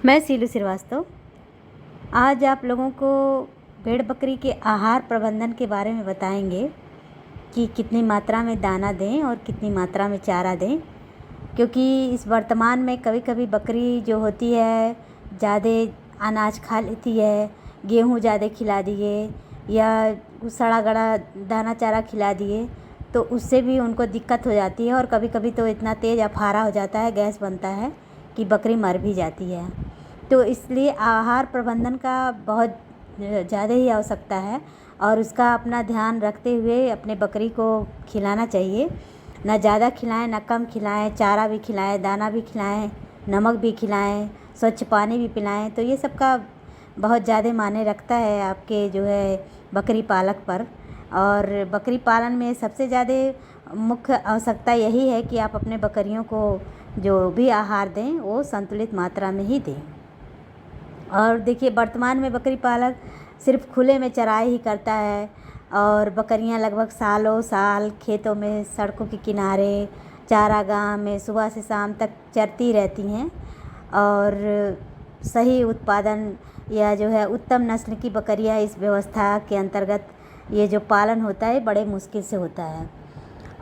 मैं सीलू श्रीवास्तव आज आप लोगों को भेड़ बकरी के आहार प्रबंधन के बारे में बताएंगे कि कितनी मात्रा में दाना दें और कितनी मात्रा में चारा दें, क्योंकि इस वर्तमान में कभी कभी बकरी जो होती है ज़्यादा अनाज खा लेती है, गेहूँ ज़्यादा खिला दिए या सड़ा गला दाना चारा खिला दिए तो उससे भी उनको दिक्कत हो जाती है और कभी कभी तो इतना तेज़ अफारा हो जाता है, गैस बनता है कि बकरी मर भी जाती है। तो इसलिए आहार प्रबंधन का बहुत ज़्यादा ही आवश्यकता है और उसका अपना ध्यान रखते हुए अपने बकरी को खिलाना चाहिए। ना ज़्यादा खिलाएं ना कम खिलाएं, चारा भी खिलाएं, दाना भी खिलाएं, नमक भी खिलाएं, स्वच्छ पानी भी पिलाएं। तो ये सब का बहुत ज़्यादा मायने रखता है आपके जो है बकरी पालक पर। और बकरी पालन में सबसे ज़्यादा मुख्य आवश्यकता यही है कि आप अपने बकरियों को जो भी आहार दें वो संतुलित मात्रा में ही दें। और देखिए वर्तमान में बकरी पालक सिर्फ खुले में चराई ही करता है और बकरियां लगभग सालों साल खेतों में, सड़कों के किनारे, चारागाह में सुबह से शाम तक चरती रहती हैं। और सही उत्पादन या जो है उत्तम नस्ल की बकरियां इस व्यवस्था के अंतर्गत ये जो पालन होता है बड़े मुश्किल से होता है।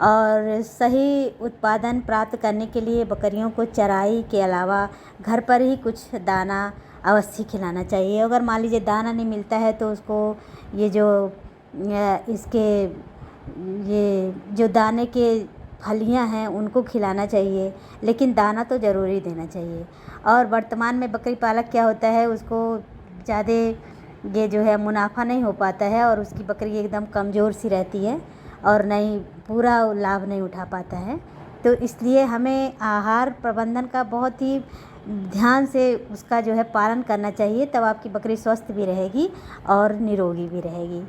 और सही उत्पादन प्राप्त करने के लिए बकरियों को चराई के अलावा घर पर ही कुछ दाना अवश्य खिलाना चाहिए। अगर मान लीजिए दाना नहीं मिलता है तो उसको ये जो दाने के फलियां हैं उनको खिलाना चाहिए, लेकिन दाना तो ज़रूरी देना चाहिए। और वर्तमान में बकरी पालक क्या होता है, उसको ज़्यादा ये जो है मुनाफा नहीं हो पाता है और उसकी बकरी एकदम कमज़ोर सी रहती है और नहीं पूरा लाभ नहीं उठा पाता है। तो इसलिए हमें आहार प्रबंधन का बहुत ही ध्यान से उसका जो है पालन करना चाहिए, तब आपकी बकरी स्वस्थ भी रहेगी और निरोगी भी रहेगी।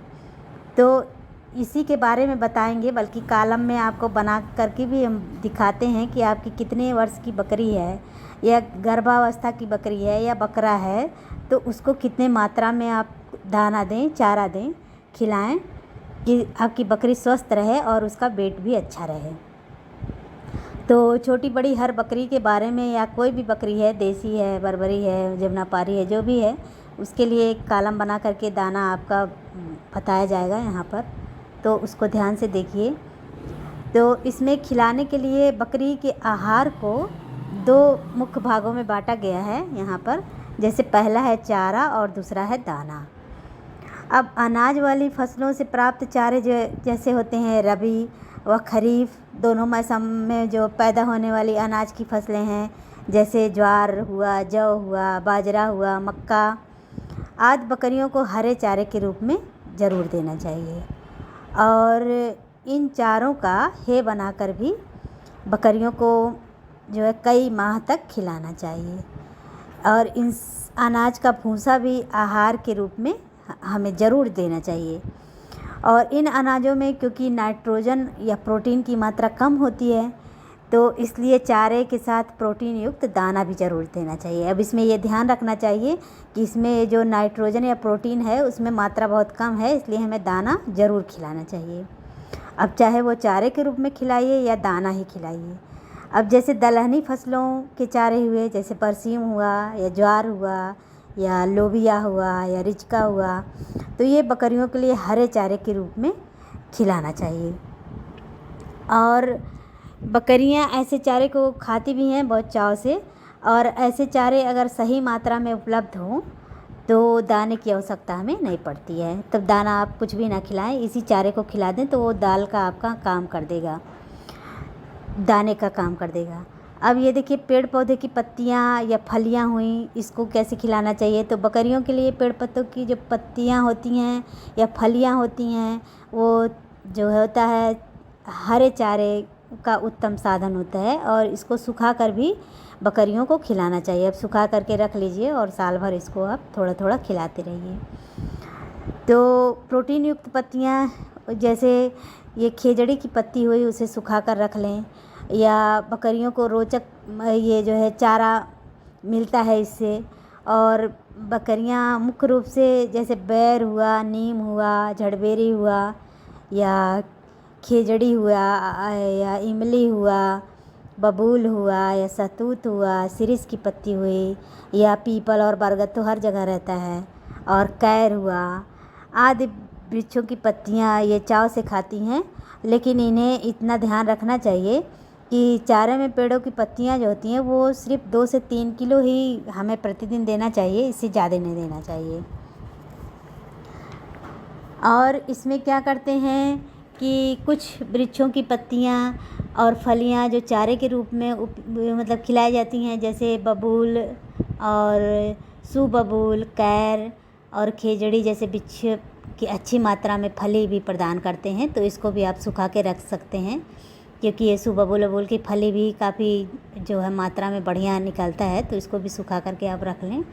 तो इसी के बारे में बताएंगे, बल्कि कॉलम में आपको बना करके भी हम दिखाते हैं कि आपकी कितने वर्ष की बकरी है या गर्भावस्था की बकरी है या बकरा है, तो उसको कितने मात्रा में आप दाना दें, चारा दें, खिलाएं कि आपकी बकरी स्वस्थ रहे और उसका वेट भी अच्छा रहे। तो छोटी बड़ी हर बकरी के बारे में या कोई भी बकरी है, देसी है, बर्बरी है, जमुनापारी है, जो भी है, उसके लिए एक कॉलम बना करके दाना आपका बताया जाएगा यहाँ पर, तो उसको ध्यान से देखिए। तो इसमें खिलाने के लिए बकरी के आहार को 2 मुख्य भागों में बांटा गया है यहाँ पर। जैसे पहला है चारा और दूसरा है दाना। अब अनाज वाली फसलों से प्राप्त चारे जैसे होते हैं रबी व खरीफ दोनों मौसम में जो पैदा होने वाली अनाज की फसलें हैं, जैसे ज्वार हुआ, जौ हुआ, बाजरा हुआ, मक्का आदि बकरियों को हरे चारे के रूप में ज़रूर देना चाहिए। और इन चारों का हे बनाकर भी बकरियों को जो है कई माह तक खिलाना चाहिए। और इन अनाज का भूसा भी आहार के रूप में हमें ज़रूर देना चाहिए। और इन अनाजों में क्योंकि नाइट्रोजन या प्रोटीन की मात्रा कम होती है, तो इसलिए चारे के साथ प्रोटीन युक्त दाना भी ज़रूर देना चाहिए। अब इसमें ये ध्यान रखना चाहिए कि इसमें जो नाइट्रोजन या प्रोटीन है उसमें मात्रा बहुत कम है, इसलिए हमें दाना ज़रूर खिलाना चाहिए। अब चाहे वो चारे के रूप में खिलाइए या दाना ही खिलाइए। अब जैसे दलहनी फसलों के चारे हुए, जैसे बरसीम हुआ या ज्वार हुआ या लोबिया हुआ या रिचका हुआ, तो ये बकरियों के लिए हरे चारे के रूप में खिलाना चाहिए। और बकरियां ऐसे चारे को खाती भी हैं बहुत चाव से। और ऐसे चारे अगर सही मात्रा में उपलब्ध हों तो दाने की आवश्यकता हमें नहीं पड़ती है। तब दाना आप कुछ भी ना खिलाएं, इसी चारे को खिला दें तो वो दाल का आपका काम कर देगा, दाने का काम कर देगा। अब ये देखिए पेड़ पौधे की पत्तियाँ या फलियाँ हुई, इसको कैसे खिलाना चाहिए। तो बकरियों के लिए पेड़ पत्तों की जो पत्तियाँ होती हैं या फलियाँ होती हैं, वो जो होता है हरे चारे का उत्तम साधन होता है और इसको सुखा कर भी बकरियों को खिलाना चाहिए। अब सुखा करके रख लीजिए और साल भर इसको आप थोड़ा थोड़ा खिलाते रहिए। तो प्रोटीन युक्त पत्तियाँ जैसे ये खेजड़ी की पत्ती हुई, उसे सुखा कर रख लें, या बकरियों को रोचक ये जो है चारा मिलता है इससे। और बकरियां मुख्य रूप से जैसे बैर हुआ, नीम हुआ, झड़बेरी हुआ या खेजड़ी हुआ या इमली हुआ, बबूल हुआ या सहतूत हुआ, सिरिस की पत्ती हुई या पीपल और बरगद तो हर जगह रहता है, और कैर हुआ आदि वृक्षों की पत्तियाँ ये चाव से खाती हैं। लेकिन इन्हें इतना ध्यान रखना चाहिए कि चारे में पेड़ों की पत्तियाँ जो होती हैं वो सिर्फ 2 से 3 किलो ही हमें प्रतिदिन देना चाहिए, इससे ज़्यादा नहीं देना चाहिए। और इसमें क्या करते हैं कि कुछ वृक्षों की पत्तियाँ और फलियाँ जो चारे के रूप में मतलब खिलाई जाती हैं, जैसे बबूल और सुबबूल, कैर और खेजड़ी जैसे वृक्ष की अच्छी मात्रा में फली भी प्रदान करते हैं, तो इसको भी आप सुखा के रख सकते हैं, क्योंकि ये सुबबूल वबूल की फली भी काफ़ी जो है मात्रा में बढ़िया निकलता है, तो इसको भी सुखा करके आप रख लें।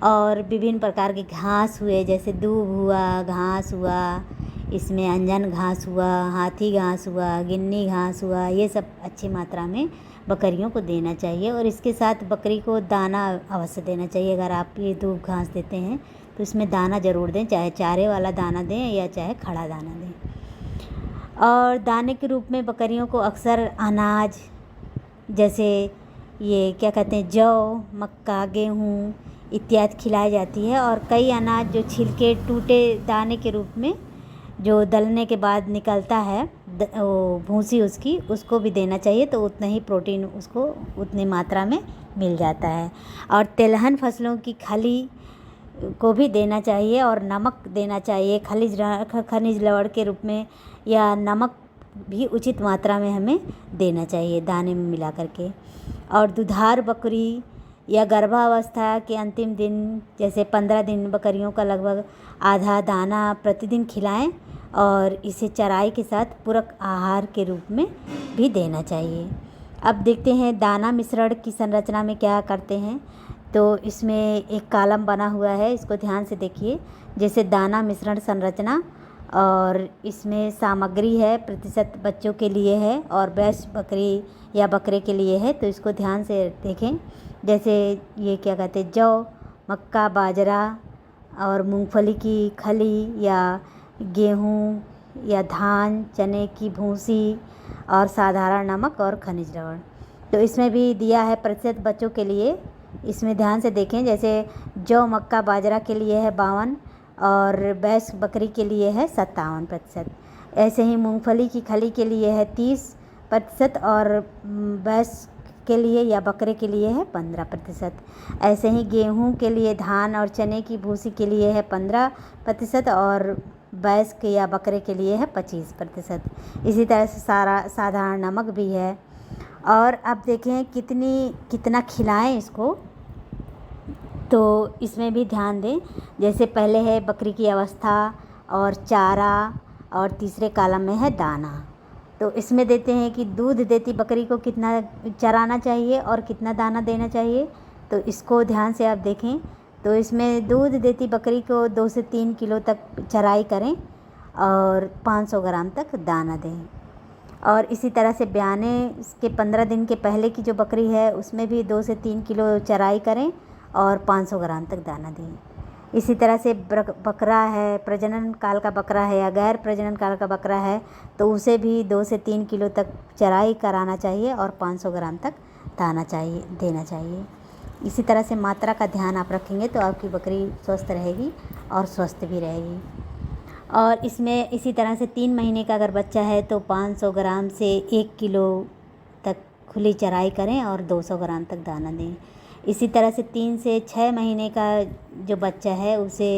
और विभिन्न प्रकार के घास हुए, जैसे दूब हुआ, घास हुआ, इसमें अंजन घास हुआ, हाथी घास हुआ, गिन्नी घास हुआ, ये सब अच्छी मात्रा में बकरियों को देना चाहिए। और इसके साथ बकरी को दाना अवश्य देना चाहिए। अगर आप ये दूब घास देते हैं तो इसमें दाना ज़रूर दें, चाहे चारे वाला दाना दें या चाहे खड़ा दाना दें। और दाने के रूप में बकरियों को अक्सर अनाज जैसे ये क्या कहते हैं, जौ, मक्का, गेहूँ इत्यादि खिलाई जाती है। और कई अनाज जो छिलके टूटे दाने के रूप में जो दलने के बाद निकलता है वो भूसी उसको भी देना चाहिए, तो उतना ही प्रोटीन उसको उतनी मात्रा में मिल जाता है। और तेलहन फसलों की खली को भी देना चाहिए और नमक देना चाहिए, खनिज लवण के रूप में, या नमक भी उचित मात्रा में हमें देना चाहिए दाने में मिला करके। और दुधार बकरी या गर्भावस्था के अंतिम दिन जैसे 15 दिन बकरियों का लगभग आधा दाना प्रतिदिन खिलाएं, और इसे चराई के साथ पूरक आहार के रूप में भी देना चाहिए। अब देखते हैं दाना मिश्रण की संरचना में क्या करते हैं। तो इसमें एक कॉलम बना हुआ है, इसको ध्यान से देखिए, जैसे दाना मिश्रण संरचना, और इसमें सामग्री है प्रतिशत बच्चों के लिए है और बैच बकरी या बकरे के लिए है, तो इसको ध्यान से देखें। जैसे ये क्या कहते हैं, जौ, मक्का, बाजरा और मूंगफली की खली या गेहूँ या धान, चने की भूसी और साधारण नमक और खनिज लवण। तो इसमें भी दिया है प्रतिशत बच्चों के लिए, इसमें ध्यान से देखें। जैसे जौ, मक्का, बाजरा के लिए है 52 और बैच बकरी के लिए है 57%। ऐसे ही मूंगफली की खली के लिए है 30% और बैच के लिए या बकरे के लिए है 15%। ऐसे ही गेहूं के लिए, धान और चने की भूसी के लिए है 15% और बैच के या बकरे के लिए है 25%। इसी तरह से साधारण नमक भी है। और अब देखें कितना खिलाएं इसको, तो इसमें भी ध्यान दें। जैसे पहले है बकरी की अवस्था और चारा, और तीसरे कॉलम में है दाना। तो इसमें देते हैं कि दूध देती बकरी को कितना चराना चाहिए और कितना दाना देना चाहिए, तो इसको ध्यान से आप देखें। तो इसमें दूध देती बकरी को 2 से 3 किलो तक चराई करें और 500 ग्राम तक दाना दें। और इसी तरह से ब्याने के 15 दिन के पहले की जो बकरी है उसमें भी 2 से 3 किलो चराई करें और 500 ग्राम तक दाना दें। इसी तरह से बकरा है, प्रजनन काल का बकरा है या गैर प्रजनन काल का बकरा है, तो उसे भी 2 से 3 किलो तक चराई कराना चाहिए और 500 ग्राम तक दाना देना चाहिए। इसी तरह से मात्रा का ध्यान आप रखेंगे तो आपकी बकरी स्वस्थ रहेगी और स्वस्थ भी रहेगी। और इसमें इसी तरह से 3 महीने का अगर बच्चा है तो 500 ग्राम से 1 किलो तक खुली चराई करें और 200 ग्राम तक दाना दें। इसी तरह से 3 से 6 महीने का जो बच्चा है उसे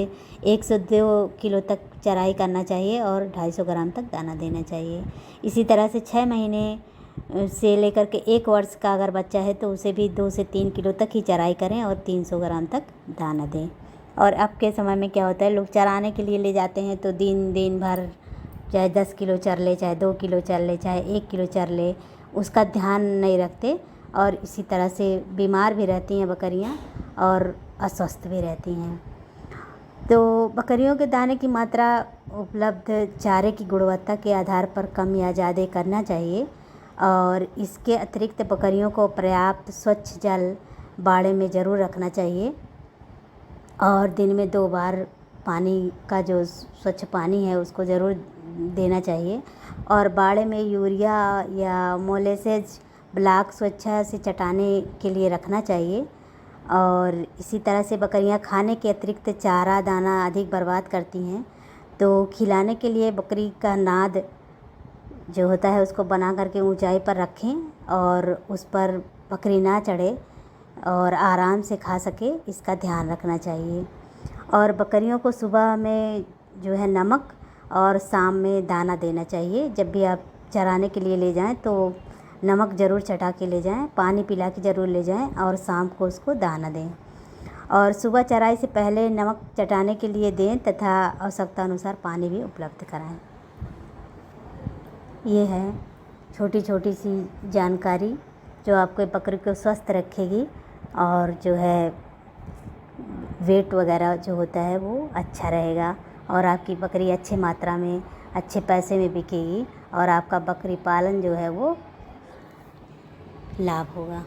102 किलो तक चराई करना चाहिए और 250 ग्राम तक दाना देना चाहिए। इसी तरह से 6 महीने से लेकर के 1 वर्ष का अगर बच्चा है तो उसे भी 2 से 3 किलो तक ही चराई करें और 300 ग्राम तक दाना दें। और अब के समय में क्या होता है, लोग चराने के लिए ले जाते हैं तो दिन भर चाहे 10 किलो चर ले, चाहे 2 किलो चर ले, चाहे 1 किलो चर ले, उसका ध्यान नहीं रखते और इसी तरह से बीमार भी रहती हैं बकरियां और अस्वस्थ भी रहती हैं। तो बकरियों के दाने की मात्रा उपलब्ध चारे की गुणवत्ता के आधार पर कम या ज़्यादा करना चाहिए। और इसके अतिरिक्त बकरियों को पर्याप्त स्वच्छ जल बाड़े में ज़रूर रखना चाहिए और दिन में 2 बार पानी का जो स्वच्छ पानी है उसको ज़रूर देना चाहिए। और बाड़े में यूरिया या मोलेसेज ब्लॉक स्वच्छ से चटाने के लिए रखना चाहिए। और इसी तरह से बकरियां खाने के अतिरिक्त चारा दाना अधिक बर्बाद करती हैं, तो खिलाने के लिए बकरी का नाद जो होता है उसको बना करके ऊंचाई पर रखें और उस पर बकरी ना चढ़े और आराम से खा सके, इसका ध्यान रखना चाहिए। और बकरियों को सुबह में जो है नमक और शाम में दाना देना चाहिए। जब भी आप चराने के लिए ले जाएं तो नमक ज़रूर चटा के ले जाएं, पानी पिला के ज़रूर ले जाएं और शाम को उसको दाना दें। और सुबह चराई से पहले नमक चटाने के लिए दें तथा आवश्यकता अनुसार पानी भी उपलब्ध कराएं। ये है छोटी छोटी सी जानकारी जो आपके बकरी को स्वस्थ रखेगी और जो है वेट वगैरह जो होता है वो अच्छा रहेगा और आपकी बकरी अच्छे मात्रा में अच्छे पैसे में बिकेगी और आपका बकरी पालन जो है वो लाभ होगा।